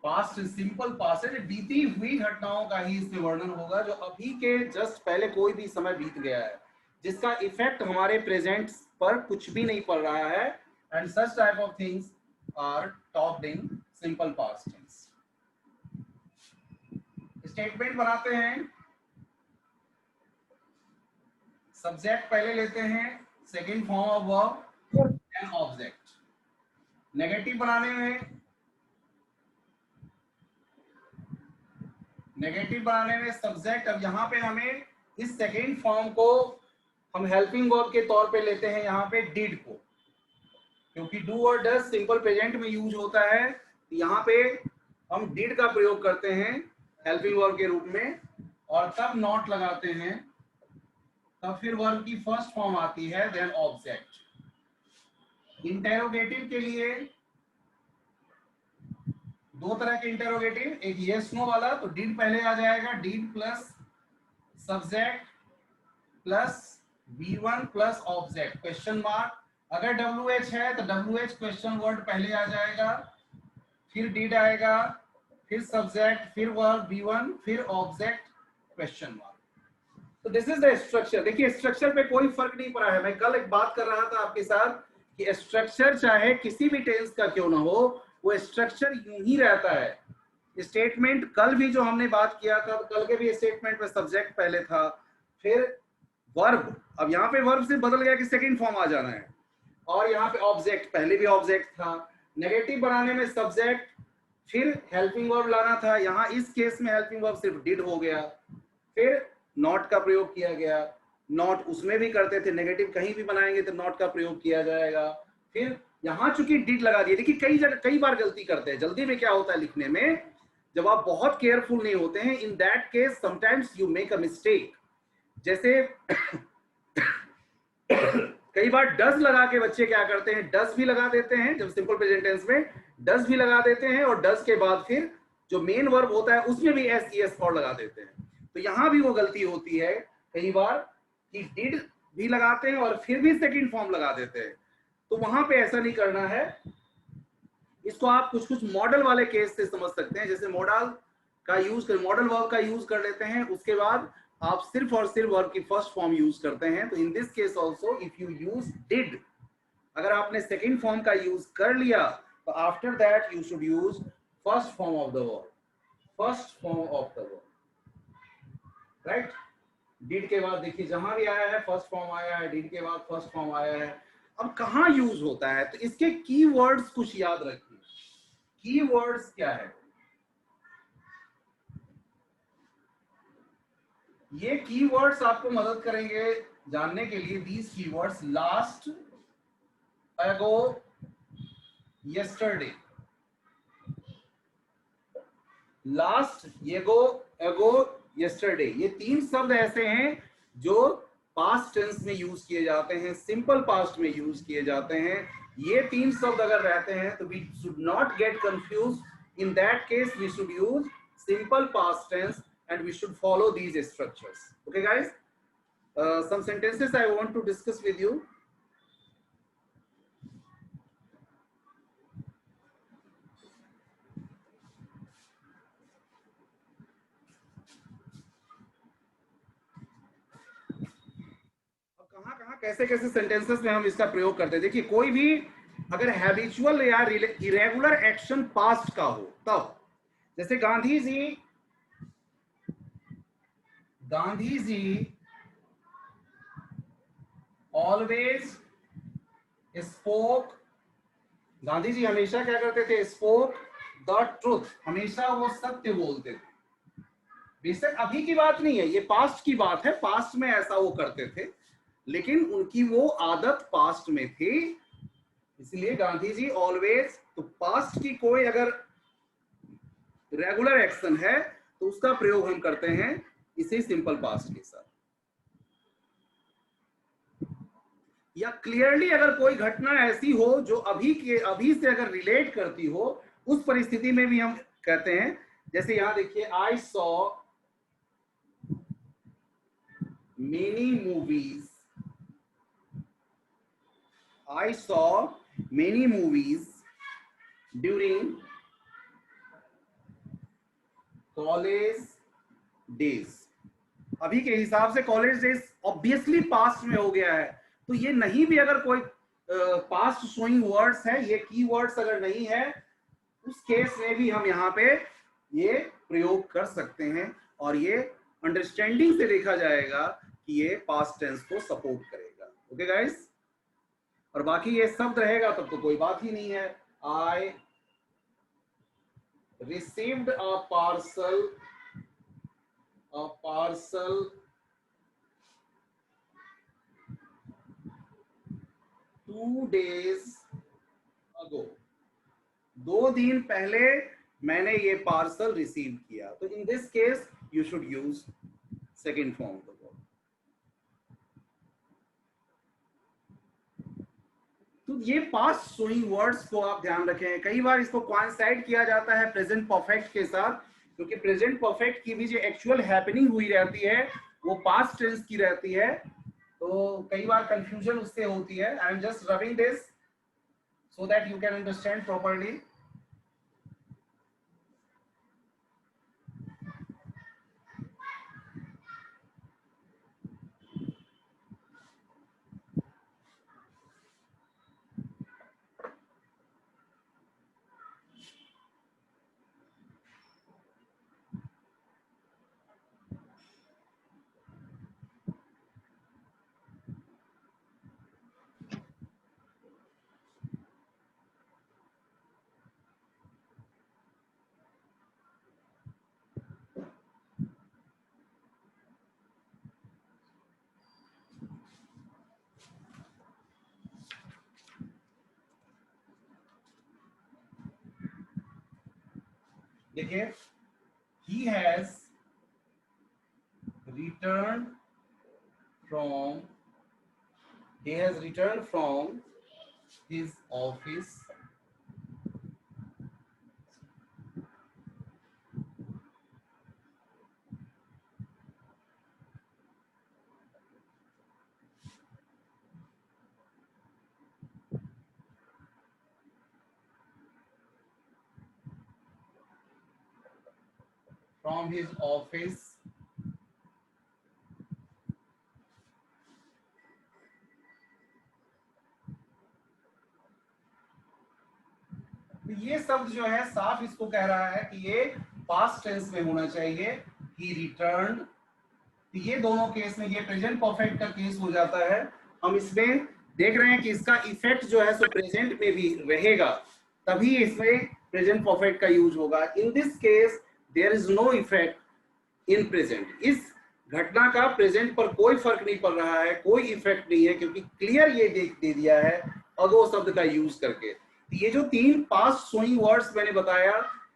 Past simple past है, बीती हुई घटनाओं का ही इसमें वर्णन होगा जो अभी के जस्ट पहले कोई भी समय बीत गया है, जिसका इफेक्ट हमारे प्रेजेंट पर कुछ भी नहीं पड़ रहा है। And such type of things are talked in simple past tense. Statement बनाते हैं, सब्जेक्ट पहले लेते हैं, second form of verb and object. Negative बनाने में सब्जेक्ट, अब यहाँ पे हमें इस सेकेंड फॉर्म को हम हेल्पिंग वर्ब के तौर पे लेते हैं यहाँ पे डिड को, क्योंकि डू और डज सिंपल प्रेजेंट में यूज होता है। यहाँ पे हम डिड का प्रयोग करते हैं हेल्पिंग वर्ब के रूप में, और तब नॉट लगाते हैं, तब फिर वर्ब की फर्स्ट फॉर्म आती है, देन ऑब्जेक्ट। इंटेरोगेटिव के लिए दो तरह के इंटेरोगेटिव, एक यस नो वाला, तो डिड पहले आ जाएगा, did plus subject plus V1 plus object question mark. अगर WH है तो WH क्वेश्चन वर्ड पहले आ जाएगा, फिर डिड आएगा, फिर सब्जेक्ट, फिर वर्ब V1, फिर ऑब्जेक्ट क्वेश्चन मार्क। तो दिस इज द स्ट्रक्चर। देखिए स्ट्रक्चर पे कोई फर्क नहीं पड़ा है। मैं कल एक बात कर रहा था आपके साथ कि स्ट्रक्चर चाहे किसी भी टेंस का क्यों ना हो, वो स्ट्रक्चर यूं ही रहता है। स्टेटमेंट कल भी जो हमने बात किया था, कल के भी स्टेटमेंट में सब्जेक्ट पहले था, फिर वर्ब, अब यहाँ पे वर्ब से बदल गया कि सेकंड फॉर्म आ जाना है, और यहाँ पे ऑब्जेक्ट, पहले भी ऑब्जेक्ट था। नेगेटिव बनाने में सब्जेक्ट फिर हेल्पिंग वर्ब लाना था, यहाँ इस केस में हेल्पिंग वर्ब सिर्फ डिड हो गया, फिर नॉट का प्रयोग किया गया। नॉट उसमें भी करते थे, नेगेटिव कहीं भी बनाएंगे तो नॉट का प्रयोग किया जाएगा। फिर यहाँ चूंकि डिड लगा दिए, देखिए कई बार गलती करते हैं। जल्दी में क्या होता है लिखने में, जब आप बहुत केयरफुल नहीं होते हैं, इन that case sometimes you make a mistake. जैसे कई बार डज लगा के बच्चे क्या करते हैं, डज भी लगा देते हैं, जब सिंपल प्रेजेंट टेंस में डज भी लगा देते हैं, और डज के बाद फिर जो मेन वर्ब होता है उसमें भी एस ई एस और लगा देते हैं। तो यहां भी वो गलती होती है कई बार कि डिड भी लगाते हैं और फिर भी सेकंड फॉर्म लगा देते हैं। तो वहां पे ऐसा नहीं करना है। इसको आप कुछ कुछ मॉडल वाले केस से समझ सकते हैं, जैसे मॉडल वर्ब का यूज कर लेते हैं, उसके बाद आप सिर्फ और सिर्फ वर्ब की फर्स्ट फॉर्म यूज करते हैं। तो इन this case also if you use did, अगर आपने सेकेंड फॉर्म का यूज कर लिया तो after that you should use first form of the verb, right. Did के बाद देखिए जहां भी आया है फर्स्ट फॉर्म आया है, डिड के बाद फर्स्ट फॉर्म आया है। अब कहां यूज होता है, तो इसके कीवर्ड्स कुछ याद रखिए। कीवर्ड्स क्या है, ये कीवर्ड्स आपको मदद करेंगे जानने के लिए। These keywords last, ago, yesterday, last, एगो, यस्टरडे, ये तीन शब्द ऐसे हैं जो पास्ट टेंस में यूज किए जाते हैं, सिंपल पास्ट में यूज किए जाते हैं। ये तीन शब्द अगर रहते हैं तो we should not get confuse. In that case we should use simple past tense and we should follow these structures. Okay guys, some sentences I want to discuss with you. अब कहां कैसे सेंटेंसेस में हम इसका प्रयोग करते हैं। देखिए कोई भी अगर हैबिचुअल या इरेगुलर एक्शन पास्ट का हो, तब जैसे गांधी जी ऑलवेज स्पोक, गांधी जी हमेशा क्या करते थे, स्पोक द ट्रुथ, हमेशा वो सत्य बोलते थे। बेशक अभी की बात नहीं है, ये पास्ट की बात है, पास्ट में ऐसा वो करते थे, लेकिन उनकी वो आदत पास्ट में थी, इसलिए गांधी जी ऑलवेज। तो पास्ट की कोई अगर रेगुलर एक्शन है तो उसका प्रयोग हम करते हैं इसी सिंपल पास्ट के साथ। या क्लियरली अगर कोई घटना ऐसी हो जो अभी से अगर रिलेट करती हो, उस परिस्थिति में भी हम कहते हैं। जैसे यहां देखिए, I saw many movies during college days. अभी के हिसाब से कॉलेज डेज ऑब्वियसली पास्ट में हो गया है, तो ये नहीं भी अगर कोई पास्ट शोइंग वर्ड्स है, ये कीवर्ड्स अगर नहीं है, उस केस में भी हम यहाँ पे ये प्रयोग कर सकते हैं और ये अंडरस्टैंडिंग से देखा जाएगा कि ये पास्ट टेंस को सपोर्ट करेगा। ओके गाइस, और बाकी ये शब्द रहेगा तब तो कोई बात ही नहीं है। आई received a parcel 2 days ago, 2 दिन पहले मैंने ये पार्सल रिसीव किया। तो इन this case you should use second form of the verb. तो ये पास्ट शोइंग वर्ड्स को आप ध्यान रखें। कई बार इसको कोइंसाइड किया जाता है प्रेजेंट परफेक्ट के साथ, क्योंकि प्रेजेंट परफेक्ट की भी जो एक्चुअल हैपनिंग हुई रहती है वो पास्ट टेंस की रहती है, तो कई बार कंफ्यूजन उससे होती है। I am just rubbing this so that you can understand properly. देखिए, he has returned from his office तो ये शब्द जो है साफ इसको कह रहा है कि ये पास्ट टेंस में होना चाहिए, he returned। तो ये दोनों केस में ये प्रेजेंट परफेक्ट का केस हो जाता है। हम इसमें देख रहे हैं कि इसका इफेक्ट जो है सो प्रेजेंट में भी रहेगा, तभी इसमें प्रेजेंट परफेक्ट का यूज होगा। In this case there is no effect in present. इस घटना का प्रेजेंट पर कोई फर्क नहीं पड़ रहा है, कोई इफेक्ट नहीं है, क्योंकि क्लियर ये दे दिया है अगो शब्द का यूज करके। ये जो 3 पास्ट शोइंग वर्ड्स मैंने बताया,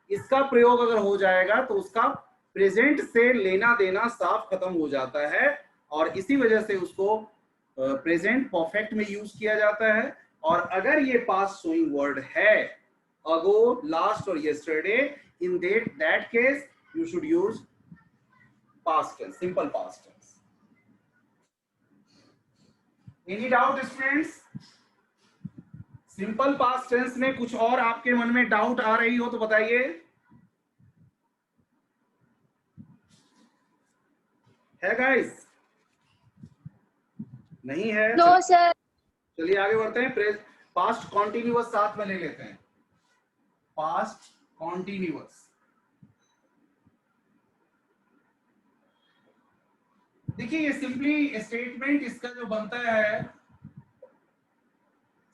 इसका प्रयोग अगर हो जाएगा तो उसका प्रेजेंट से लेना देना साफ खत्म हो जाता है, और इसी वजह से उसको प्रेजेंट परफेक्ट में यूज किया जाता है। और अगर ये पास्ट शोइंग वर्ड है अगो, लास्ट और yesterday, in that case you should use past tense, simple past tense. Any doubt students? Simple past tense में कुछ और आपके मन में डाउट आ रही हो तो बताइए। है गाइस? नहीं है? No sir. चलिए आगे बढ़ते हैं। पास्ट कॉन्टिन्यूअस साथ में ले लेते हैं। पास्ट कॉन्टिन्यूअस, देखिए ये सिंपली स्टेटमेंट इसका जो बनता है,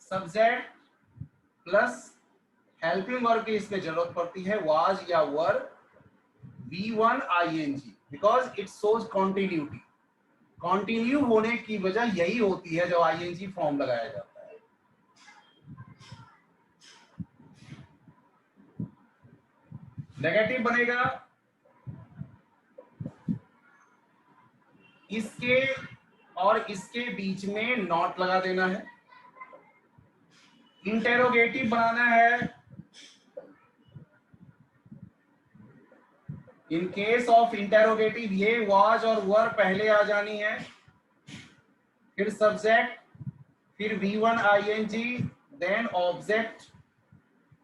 सब्जेक्ट प्लस हेल्पिंग वर्ब की इसमें जरूरत पड़ती है, वाज या वर, V1 ING, because it shows continuity. Continue होने की वजह यही होती है जब ING फॉर्म लगाया जाता है। नेगेटिव बनेगा इसके और इसके बीच में नॉट लगा देना है। इंटेरोगेटिव बनाना है, इन केस ऑफ इंटेरोगेटिव ये वाज और वर पहले आ जानी है, फिर सब्जेक्ट, फिर V1 ING, then object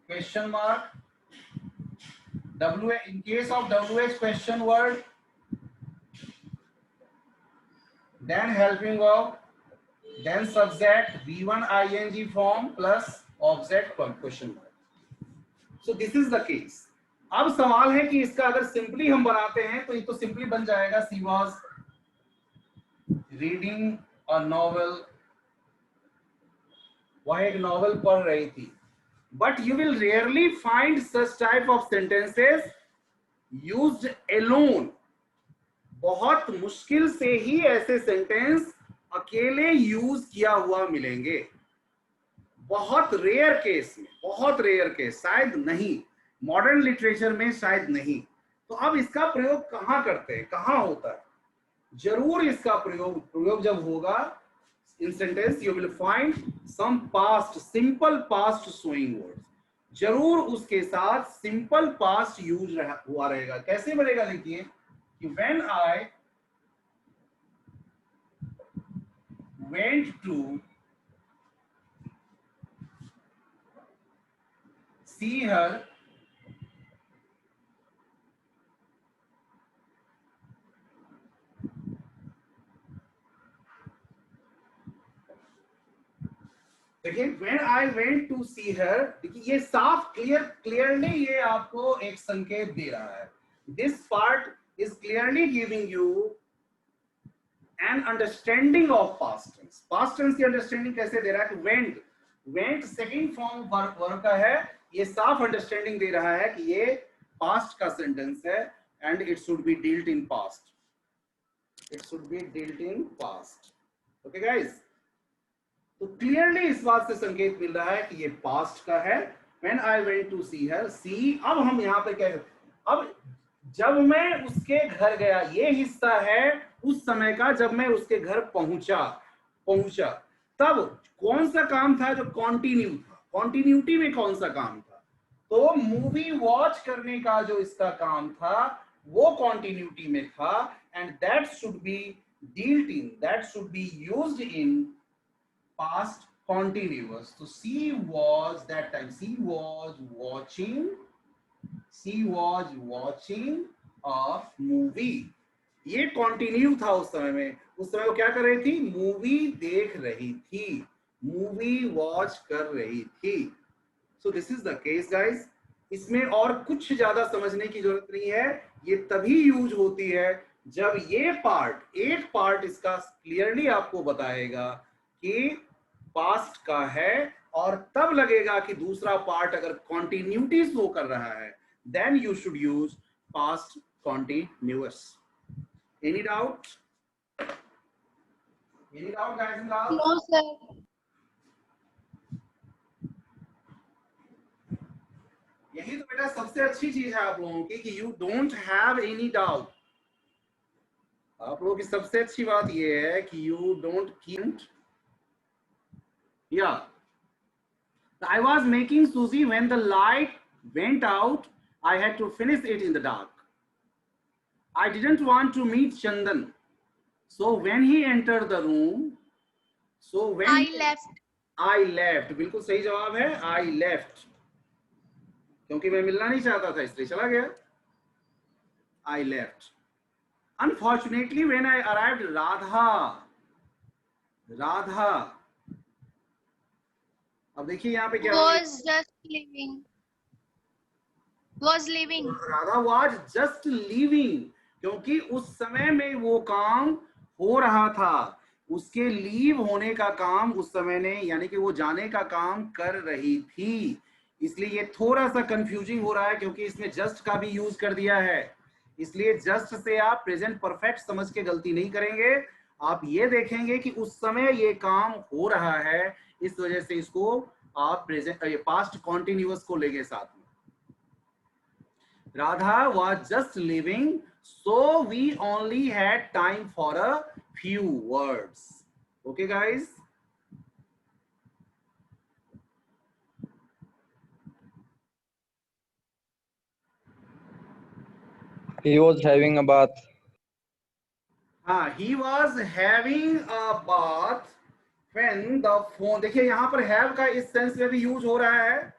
question mark, in case of WH question word, then helping verb, then subject, V1 ing form plus object question word. So this is the case. अब सवाल है कि इसका अगर सिंपली हम बनाते हैं तो ये तो सिंपली बन जाएगा सी वॉज रीडिंग अ नॉवेल, वह एक नॉवेल पढ़ रही थी. But you will rarely find such type of sentences used alone. बहुत मुश्किल से ही ऐसे सेंटेंस अकेले यूज किया हुआ मिलेंगे. बहुत रेयर केस में, बहुत रेयर केस, शायद नहीं, मॉडर्न लिटरेचर में शायद नहीं. तो अब इसका प्रयोग कहां करते हैं, कहां होता है? जरूर इसका प्रयोग जब होगा in sentence you will find some past, simple past showing words. जरूर उसके साथ सिंपल पास्ट यूज हुआ रहेगा. कैसे बनेगा? देखिए कि when I went to see her, देखिए when I went to see her, देखिए ये साफ क्लियरली ये आपको एक संकेत दे रहा है. This part is clearly giving you an understanding of past tense. Past tense की अंडरस्टैंडिंग कैसे दे रहा है कि went सेकेंड फॉर्म वर्ब का है. ये साफ अंडरस्टैंडिंग दे रहा है कि ये पास्ट का सेंटेंस है and it should be dealt in past. It should be dealt in past. Okay guys, तो क्लियरली इस बात से संकेत मिल रहा है कि ये पास्ट का है. When I went to see her, see, अब हम यहाँ पे क्या, अब जब मैं उसके घर गया, ये हिस्सा है उस समय का जब मैं उसके घर पहुंचा. तब कौन सा काम था जो कॉन्टिन्यू था? कॉन्टिन्यूटी में कौन सा काम था? तो मूवी वॉच करने का जो इसका काम था वो कॉन्टिन्यूटी में था. And that should be dealt in, that should be used in past continuous. So she was that time, she was watching a movie. ये कंटिन्यू था उस समय में. उस समय वो क्या कर रही थी? मूवी देख रही थी, मूवी वॉच कर रही थी. So this is the case guys. इसमें और कुछ ज्यादा समझने की जरूरत नहीं है. ये तभी यूज होती है जब ये पार्ट, एक पार्ट इसका क्लियरली आपको बताएगा कि पास्ट का है, और तब लगेगा कि दूसरा पार्ट अगर कॉन्टिन्यूटी शो कर रहा है then you should use past continuous. Any doubt? Any doubt guys in class? No sir. यही तो बेटा सबसे अच्छी चीज है आप लोगों की कि you don't have any doubt. आप लोगों की सबसे अच्छी बात ये है कि you don't keep. Yeah, I was making sushi when the light went out. I had to finish it in the dark. I didn't want to meet Chandan, so when he entered the room, I left. बिल्कुल सही जवाब है, I left. क्योंकि मैं मिलना नहीं चाहता था इसलिए चला गया. I left. Unfortunately, when I arrived, Radha. अब देखिए यहाँ पे क्या was leaving. Radha was just leaving, क्योंकि उस समय में वो काम हो रहा था. उसके लीव होने का काम उस समय ने, यानी कि वो जाने का काम कर रही थी. इसलिए ये थोड़ा सा कंफ्यूजिंग हो रहा है क्योंकि इसमें जस्ट का भी यूज कर दिया है. इसलिए जस्ट से आप प्रेजेंट परफेक्ट समझ के गलती नहीं करेंगे. आप ये देखेंगे कि उस समय ये काम हो रहा है, इस वजह से इसको आप प्रेजेंट पास्ट कॉन्टिन्यूअस को लेंगे साथ में. Radha was just leaving, so we only had time for a few words. Okay guys? He was having a bath. हाँ, he was having a bath when the phone. देखिए यहाँ पर have का इस सेंस में भी यूज हो रहा है.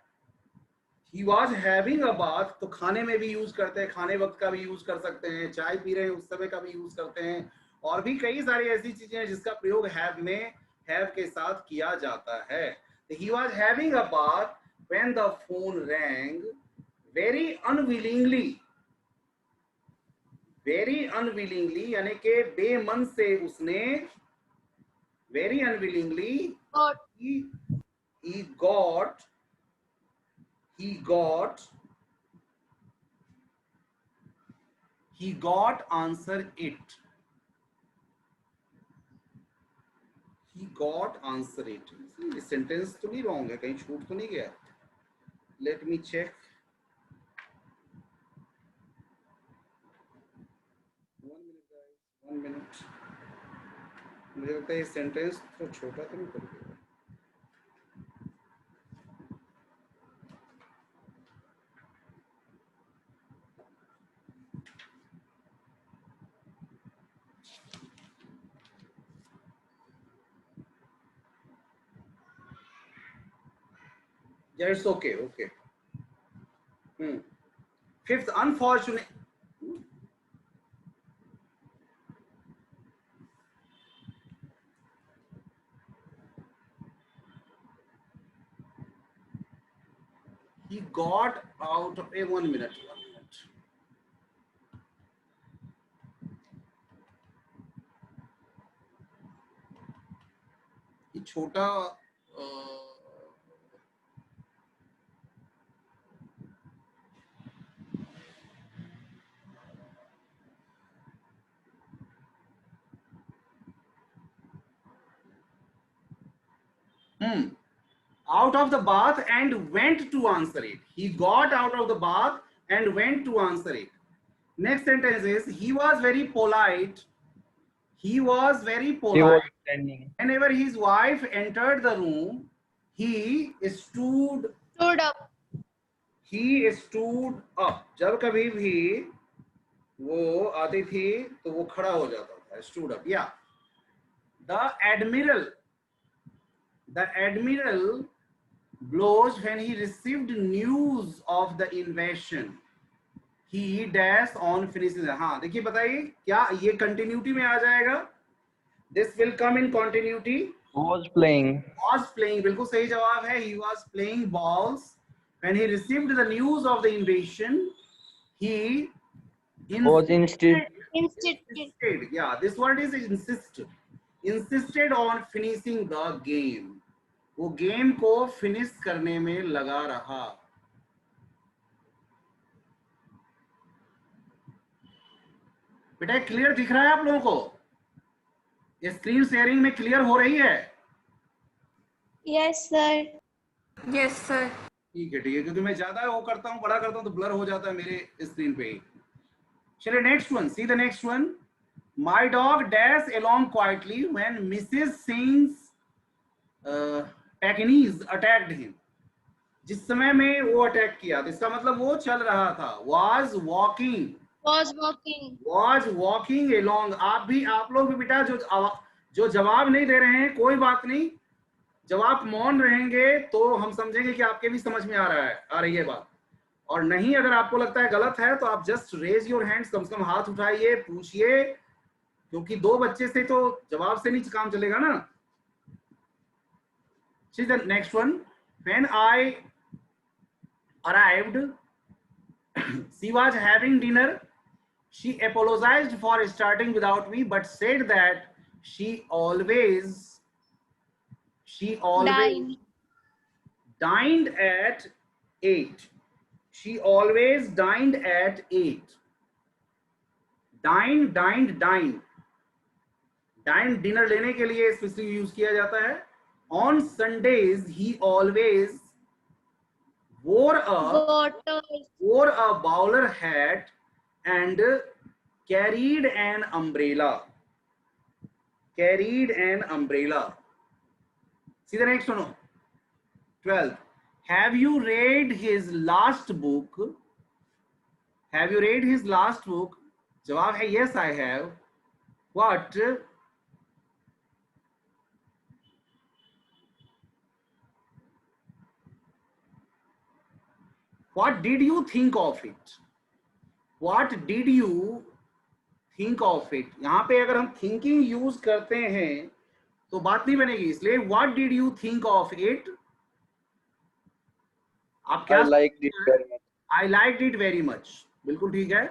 He was having a bath, तो खाने में भी यूज करते हैं, खाने वक्त का भी यूज कर सकते हैं, चाय पी रहे हैं उस समय का भी यूज करते हैं, और भी कई सारी ऐसी चीजें हैं जिसका प्रयोग have में have के साथ किया जाता है. He was having a bath when the phone rang. Very unwillingly, very unwillingly यानी कि बेमन से उसने, very unwillingly Got. he got answer it. He got answer it. ये सेंटेंस तो नहीं रॉन्ग है, कहीं छूट तो नहीं गया? Let me check. 1 minute. मुझे लगता है ये सेंटेंस तो छोटा तो नहीं कर दिया. Yeah, it's okay. Okay. Fifth, unfortunate. He got out of a 1 minute. 1 minute. ये छोटा out of the bath and went to answer it. He got out of the bath and went to answer it. Next sentence is he was very polite. He was very He was polite. standing. Whenever his wife entered the room, he stood up. he stood up. जब कभी भी वो आती थी तो वो खड़ा हो जाता था. Stood up. Yeah. The admiral blushed when he received news of the invasion. He dashed on finishes. हाँ देखिए बताइए क्या ये कंटिन्यूटी में आ जाएगा? This will come in continuity. Was playing. Was playing बिल्कुल सही जवाब है. He was playing balls when he received the news of the invasion. He Was insisted. Insisted. Yeah, this word is insisted on finishing the game. वो game को finish करने में लगा रहा. बेटा क्लियर दिख रहा है आप लोगों को? ये स्क्रीन शेयरिंग में क्लियर हो रही है? Yes, sir. Yes, sir. ठीक है क्योंकि मैं ज्यादा वो करता हूँ, बड़ा करता हूँ तो ब्लर हो जाता है मेरे स्क्रीन पे ही. चलिए next one. See the next one. My dog dashed along quietly when Mrs. Singh's Pekingese attacked him. जिस समय में वो अटैक किया तो इसका मतलब वो चल रहा था. Was walking along. आप लोग भी बेटा जो जवाब नहीं दे रहे हैं कोई बात नहीं, जब आप मौन रहेंगे तो हम समझेंगे कि आपके भी समझ में आ रही है बात. और नहीं अगर आपको लगता है गलत है तो आप जस्ट रेज योर हैंड्स, कम से कम हाथ उठाइए, पूछिए, क्योंकि 2 बच्चे से तो जवाब से नहीं काम चलेगा ना. See the next one. When I arrived, she was having dinner. She apologized for starting without me, but said that she always dined at 8. She always dined at 8. Dined. Dine dinner लेने के लिए specific use किया जाता है. On Sundays he always wore a bowler hat and carried an umbrella. See the next one. 12. Have you read his last book? जवाब है yes I have. What? What did you think of it? What did you think of it? यहाँ पे अगर हम thinking use करते हैं तो बात नहीं बनेगी, इसलिए what did you think of it? आप क्या I liked it very much. I liked it very much. बिल्कुल ठीक है.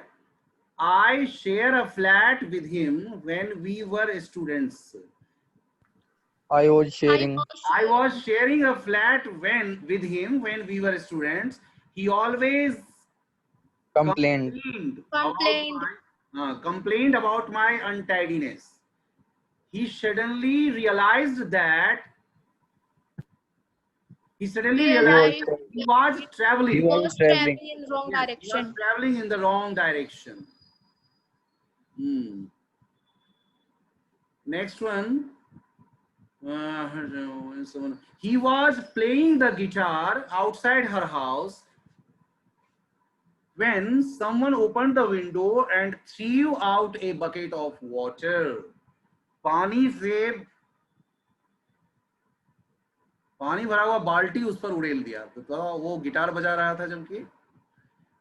I share a flat with him when we were students. I was sharing. I was sharing a flat with him when we were students. He always Complained. complained about my untidiness. He suddenly realized that he was traveling. He was traveling. in wrong Yes, he was direction. traveling in the wrong direction. Next one. He was playing the guitar outside her house when someone opened the window and threw out a bucket of water. पानी भरा हुआ बाल्टी उस पर उड़ेल दिया, तो वो guitar बजा रहा था जबकि.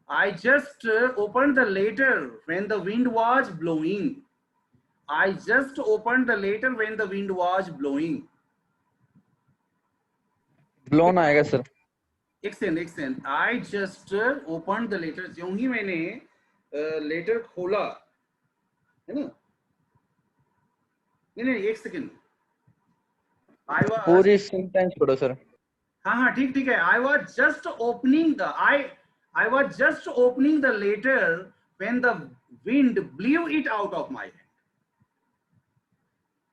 I just opened the letter when the wind was blowing. I just opened the letter when the wind was blowing. Blown आएगा sir. Excellent. I just opened the letter. जो ही मैंने लेटर खोला, है ना? नहीं, एक सेकेंड. पूरी सेंटेंस पढ़ो सर. हाँ, ठीक है. I was just opening the letter when the wind blew it out of my hand.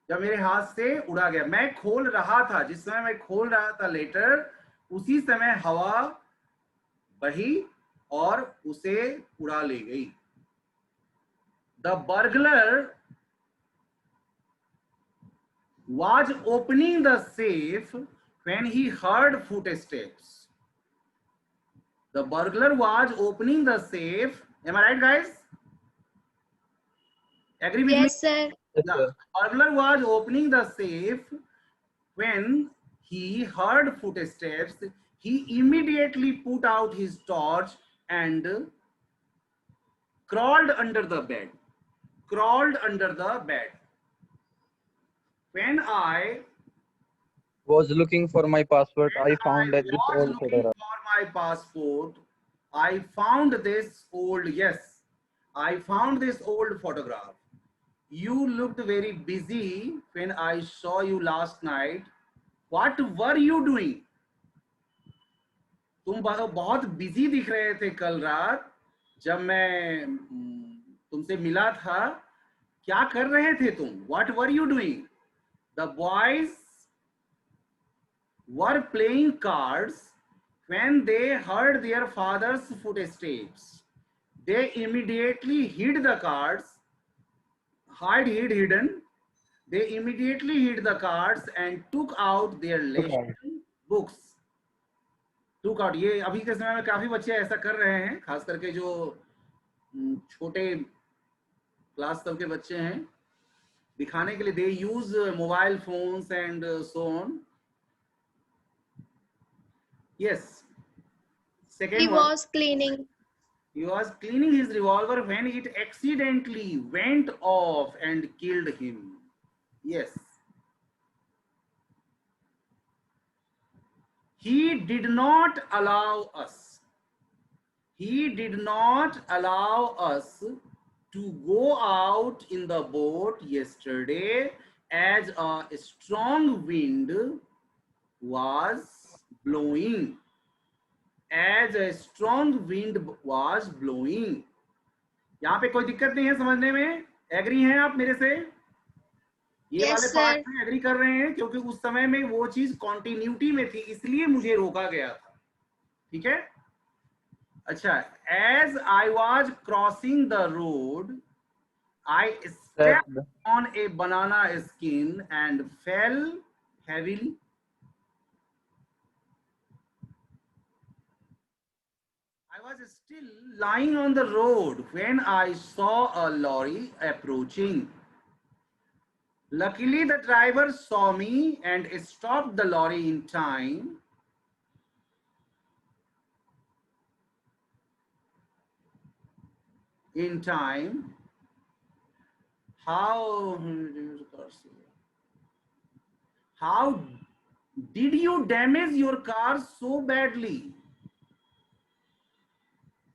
जब मेरे हाथ से उड़ा गया, मैं खोल रहा था, जिस समय मैं खोल रहा था लेटर, उसी समय हवा बही और उसे उड़ा ले गई. The burglar was opening the safe when he heard footsteps. The burglar was opening the safe. Am I right, guys? Agree with me? Yes, sir. The burglar was opening the safe when he heard footsteps. He immediately put out his torch and crawled under the bed. When I Was looking for my passport. I found I this was old looking photograph. for my passport, I found this old photograph. You looked very busy when I saw you last night. What were you doing? तुम बहुत busy दिख रहे थे कल रात जब मैं तुमसे मिला था. क्या कर रहे थे तुम? What were you doing? The boys were playing cards when they heard their father's footsteps. They immediately hid the cards. Hidden. They immediately hid the cards and took out their lesson books. Took out. ये अभी के समय में काफी बच्चे ऐसा कर रहे हैं, खास करके जो छोटे क्लास तक के बच्चे हैं, दिखाने के लिए they use mobile phones and so on. Yes. Second He one. was cleaning. He was cleaning his revolver when it accidentally went off and killed him. Yes. He did not allow us to go out in the boat yesterday as a strong wind was blowing. यहाँ पे कोई दिक्कत नहीं है समझने में? Agree हैं आप मेरे से? ये Yes, वाले sir. पार्ट में एग्री कर रहे हैं क्योंकि उस समय में वो चीज कॉन्टिन्यूटी में थी, इसलिए मुझे रोका गया था. ठीक है. अच्छा. As I was crossing the road, I stepped on a banana skin and fell heavily. I was still lying on the road when I saw a lorry approaching. Luckily, the driver saw me and stopped the lorry in time. in time, how did you damage your car so badly?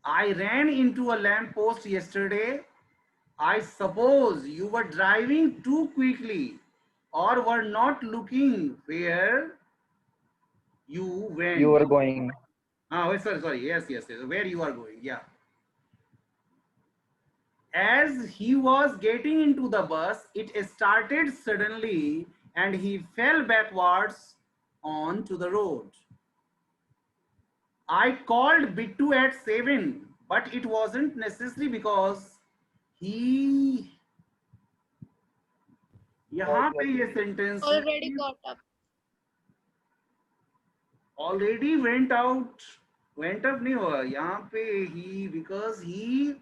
I ran into a lamp post yesterday. I suppose you were driving too quickly or were not looking where you went. You were going. Oh, sorry. Yes. Where you are going. Yeah. As he was getting into the bus, it started suddenly and he fell backwards onto the road. I called Bittu at 7, but it wasn't necessary because he यहाँ पे ये sentence Already got up. already went up नहीं हुआ यहाँ पे he, because he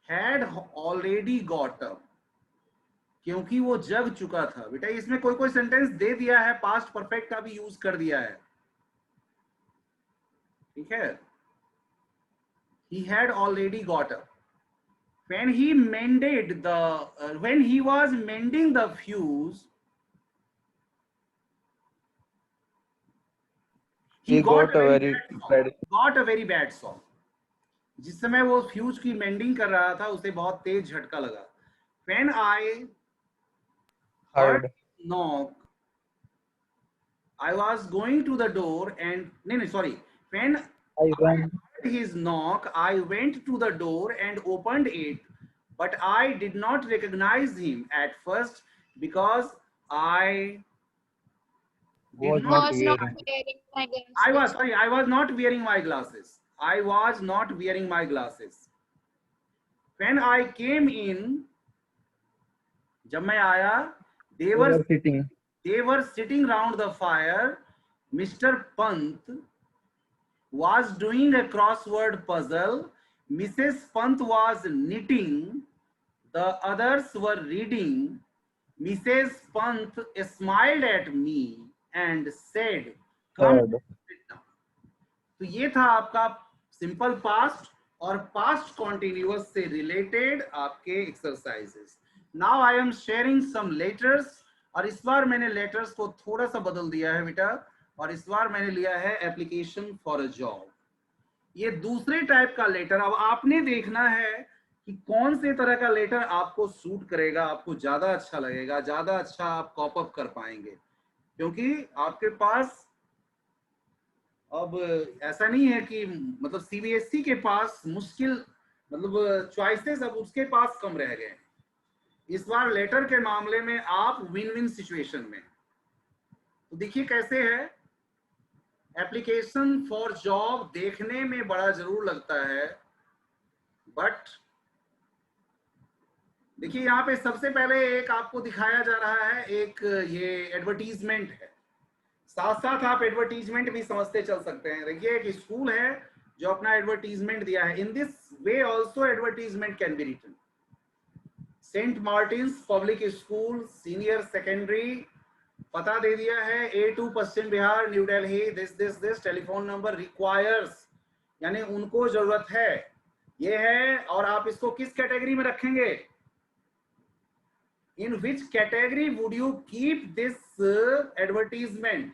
had already got up, क्योंकि वो जग चुका था। बेटा इसमें कोई सेंटेंस दे दिया है, पास्ट परफेक्ट का भी यूज कर दिया है, ठीक है। he had already got up when he mended the when he was mending the fuse, he got a very bad shock. जिस समय वो फ्यूज की मेंडिंग कर रहा था उसे बहुत तेज झटका लगा। When I heard knock, I was going to the door and when I heard his knock, I went to the door and opened it, but I did not recognize him at first because I Was not wearing my glasses. I was not wearing my glasses. I was not wearing my glasses. When I came in, जब मैं आया, they were sitting round the fire. Mr. Pant was doing a crossword puzzle. Mrs. Pant was knitting. The others were reading. Mrs. Pant smiled at me and said, "Come sit down." तो ये था आपका simple past और past continuous से related आपके exercises. Now I am sharing some letters, और इस बार मैंने लेटर्स को थोड़ा सा बदल दिया है बेटा, और इस बार मैंने लिया है एप्लीकेशन फॉर अ जॉब। ये दूसरे टाइप का लेटर। अब आपने देखना है कि कौन से तरह का लेटर आपको सूट करेगा, आपको ज्यादा अच्छा लगेगा, ज्यादा अच्छा आप कॉप अप कर पाएंगे, क्योंकि आपके पास अब ऐसा नहीं है कि मतलब सीबीएसई के पास मुश्किल मतलब चॉइसेस अब उसके पास कम रह गए। इस बार लेटर के मामले में आप विन विन सिचुएशन में। तो देखिए कैसे है, एप्लीकेशन फॉर जॉब देखने में बड़ा जरूर लगता है, बट देखिए यहाँ पे सबसे पहले एक आपको दिखाया जा रहा है, एक ये एडवर्टीजमेंट है, साथ साथ आप एडवर्टीजमेंट भी समझते चल सकते हैं। देखिए एक स्कूल है जो अपना एडवर्टीजमेंट दिया है। In this way also advertisement can be written. Saint Martin's Public School Senior Secondary, पता दे दिया है A2 Paschim Vihar New Delhi, this telephone number requires, यानी उनको जरूरत है, ये है। और आप इसको किस कैटेगरी में रखेंगे? In which category would you keep this advertisement?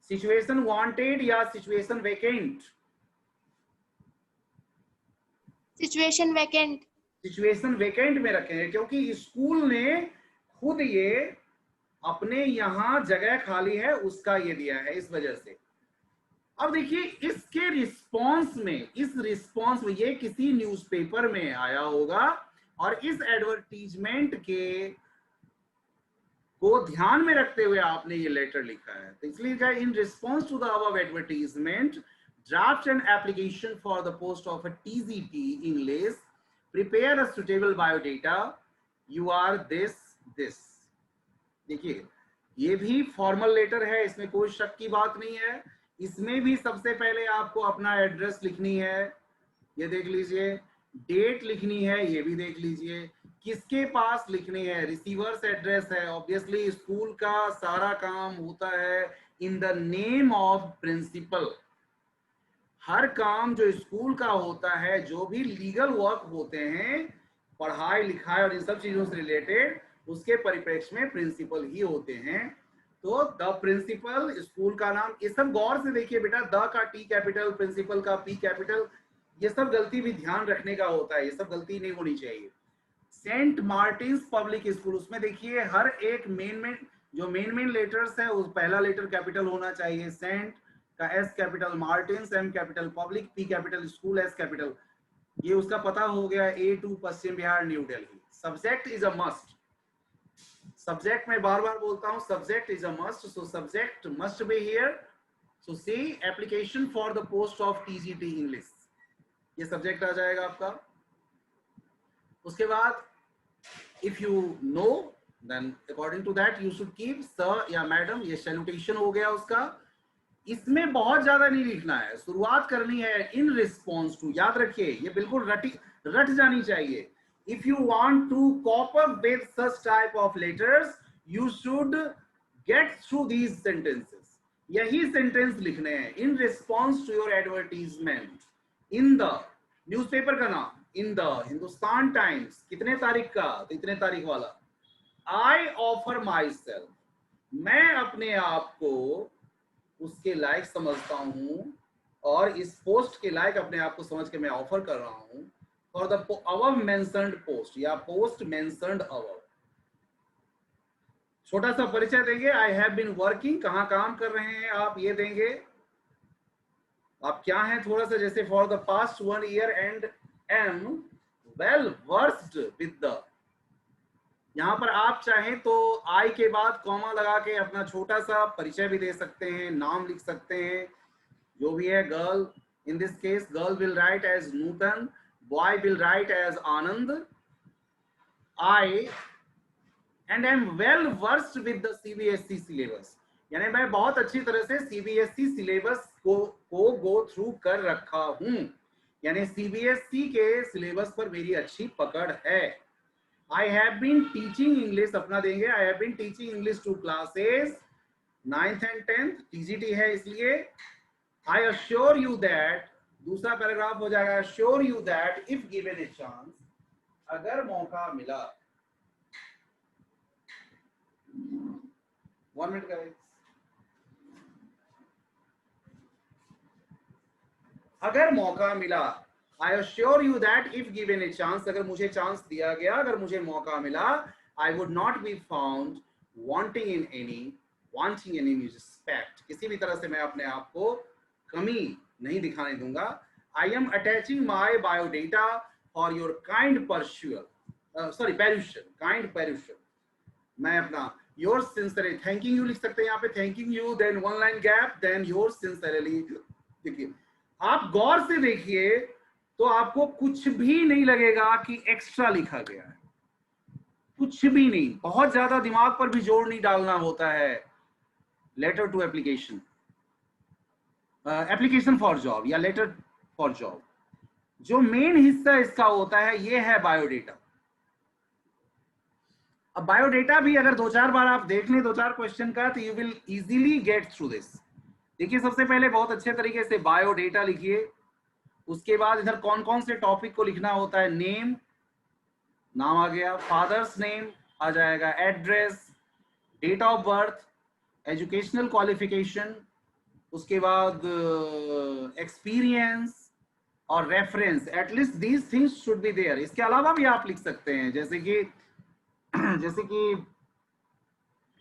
Situation wanted या situation vacant? Situation vacant. Situation vacant में रखेंगे, क्योंकि स्कूल ने खुद ये अपने यहाँ जगह खाली है उसका ये दिया है, इस वजह से। अब देखिए इसके रिस्पॉन्स में, इस रिस्पॉन्स में ये किसी न्यूज़पेपर में आया होगा और इस एडवर्टीजमेंट के को ध्यान में रखते हुए आपने ये लेटर लिखा है। तो इसलिए क्या, in response to the above advertisement draft an application for the post of a TGT English, prepare a suitable biodata, you are this. देखिए ये भी फॉर्मल लेटर है, इसमें कोई शक की बात नहीं है। इसमें भी सबसे पहले आपको अपना एड्रेस लिखनी है, ये देख लीजिए, डेट लिखनी है, ये भी देख लीजिए, किसके पास लिखनी है, रिसीवर्स एड्रेस है। ऑब्वियसली स्कूल का सारा काम होता है in the name of principal. हर काम जो स्कूल का होता है, जो भी लीगल वर्क होते हैं, पढ़ाई लिखाई और इन सब चीजों से रिलेटेड, उसके परिप्रेक्ष्य में प्रिंसिपल ही होते हैं। तो द प्रिंसिपल, स्कूल का नाम, ये सब गौर से देखिए बेटा, द का टी कैपिटल, प्रिंसिपल का पी कैपिटल, ये सब गलती भी ध्यान रखने का होता है, ये सब गलती नहीं होनी चाहिए। सेंट मार्टिन्स पब्लिक स्कूल, उसमें देखिए हर एक मेन लेटर्स है, उस पहला लेटर कैपिटल होना चाहिए। सेंट का S capital, Martin's M capital, public P capital, school S capital, ये उसका पता हो गया। A2 Paschim Vihar New Delhi. Subject is a must, subject मैं बार बार बोलता हूं, subject is a must, so subject must be here. So see application for the post of TGT English, ये सब्जेक्ट आ जाएगा आपका। उसके बाद if you know then according to that you should keep sir या मैडम, ये salutation हो गया उसका। इसमें बहुत ज्यादा नहीं लिखना है, शुरुआत करनी है इन रिस्पॉन्स टू, याद रखिए ये बिल्कुल रट जानी चाहिए। If you want to cope up with such type of letters you should get through these sentences, यही सेंटेंस लिखने हैं। In response to your advertisement in the, newspaper का नाम इन द हिंदुस्तान टाइम्स, कितने तारीख का, तो इतने तारीख वाला। आई ऑफर माई सेल्फ, मैं अपने आप को उसके लायक समझता हूं, और इस पोस्ट के लायक अपने आप को समझ के मैं ऑफर कर रहा हूं for the above mentioned post या पोस्ट मेंशन्ड अबव। छोटा सा परिचय देंगे, आई हैव बीन वर्किंग, कहां काम कर रहे हैं आप, ये देंगे आप क्या हैं थोड़ा सा, जैसे for the past 1 year and M well versed with the, यहां पर आप चाहें तो आई के बाद कॉमा लगा के अपना छोटा सा परिचय भी दे सकते हैं, नाम लिख सकते हैं, जो भी है। Girl, in this case girl will write as Nutan, boy will write as Anand. I and I am well versed with the CBSE syllabus, यानी मैं बहुत अच्छी तरह से CBSE सिलेबस को गो थ्रू कर रखा हूं, यानी CBSE के सिलेबस पर मेरी अच्छी पकड़ है। I have been teaching English, अपना देंगे, I have been teaching English to classes 9th and 10th, TGT है इसलिए। I assure you that, दूसरा पैराग्राफ हो जाएगा, assure you that if given a chance, अगर मौका मिला, 1 minute guys, अगर मौका मिला, I assure you that if given a chance, अगर मुझे चांस दिया गया, अगर मुझे मौका मिला, I would not be found wanting in any respect, किसी भी तरह से मैं अपने आप को कमी नहीं दिखाने दूंगा। I am attaching my biodata for your kind perusal, kind perusal। मैं अपना yours sincerely, thanking you लिख सकते हैं यहाँ पे, thanking you, then 1 line gap, then yours sincerely। देखिए आप गौर से देखिए तो आपको कुछ भी नहीं लगेगा कि एक्स्ट्रा लिखा गया है, कुछ भी नहीं, बहुत ज्यादा दिमाग पर भी जोर नहीं डालना होता है। Letter to application, application for job या लेटर फॉर जॉब, जो मेन हिस्सा इसका होता है ये है बायोडेटा। अब बायोडेटा भी अगर 2-4 बार आप देख लें 2-4 क्वेश्चन का, तो you will easily get through this. देखिए सबसे पहले बहुत अच्छे तरीके से बायोडेटा लिखिए, उसके बाद इधर कौन कौन से टॉपिक को लिखना होता है, नेम, नाम आ गया, फादर्स नेम आ जाएगा, address, date of birth, educational qualification, उसके बाद एक्सपीरियंस और reference, at least these things should be there. इसके अलावा भी आप लिख सकते हैं, जैसे कि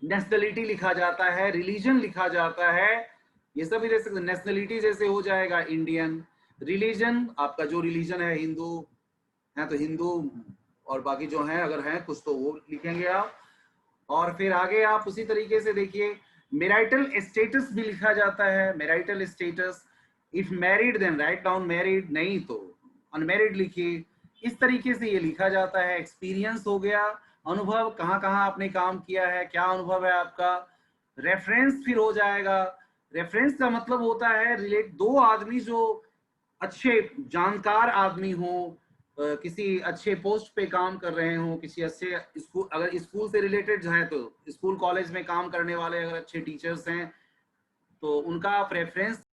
नेशनलिटी लिखा जाता है, रिलीजन लिखा जाता है, ये सब भी दे सकते हैं। नेशनलिटी जैसे हो जाएगा इंडियन, रिलीजन आपका जो रिलीजन है, हिंदू है तो हिंदू, और बाकी जो है अगर हैं कुछ तो वो लिखेंगे आप। और फिर आगे आप उसी तरीके से देखिए, मैरिटल स्टेटस भी लिखा जाता है, marital status, if married then write down married, नहीं तो अनमैरिड लिखिए, इस तरीके से ये लिखा जाता है। एक्सपीरियंस हो गया, अनुभव, कहाँ कहाँ आपने काम किया है, क्या अनुभव है आपका। रेफरेंस फिर हो जाएगा, रेफरेंस का मतलब होता है रिलेट, दो आदमी जो अच्छे जानकार आदमी हो, किसी अच्छे पोस्ट पे काम कर रहे हो, किसी अच्छे स्कूल, अगर स्कूल से रिलेटेड है तो स्कूल कॉलेज में काम करने वाले अगर अच्छे टीचर्स हैं तो उनका आप रेफरेंस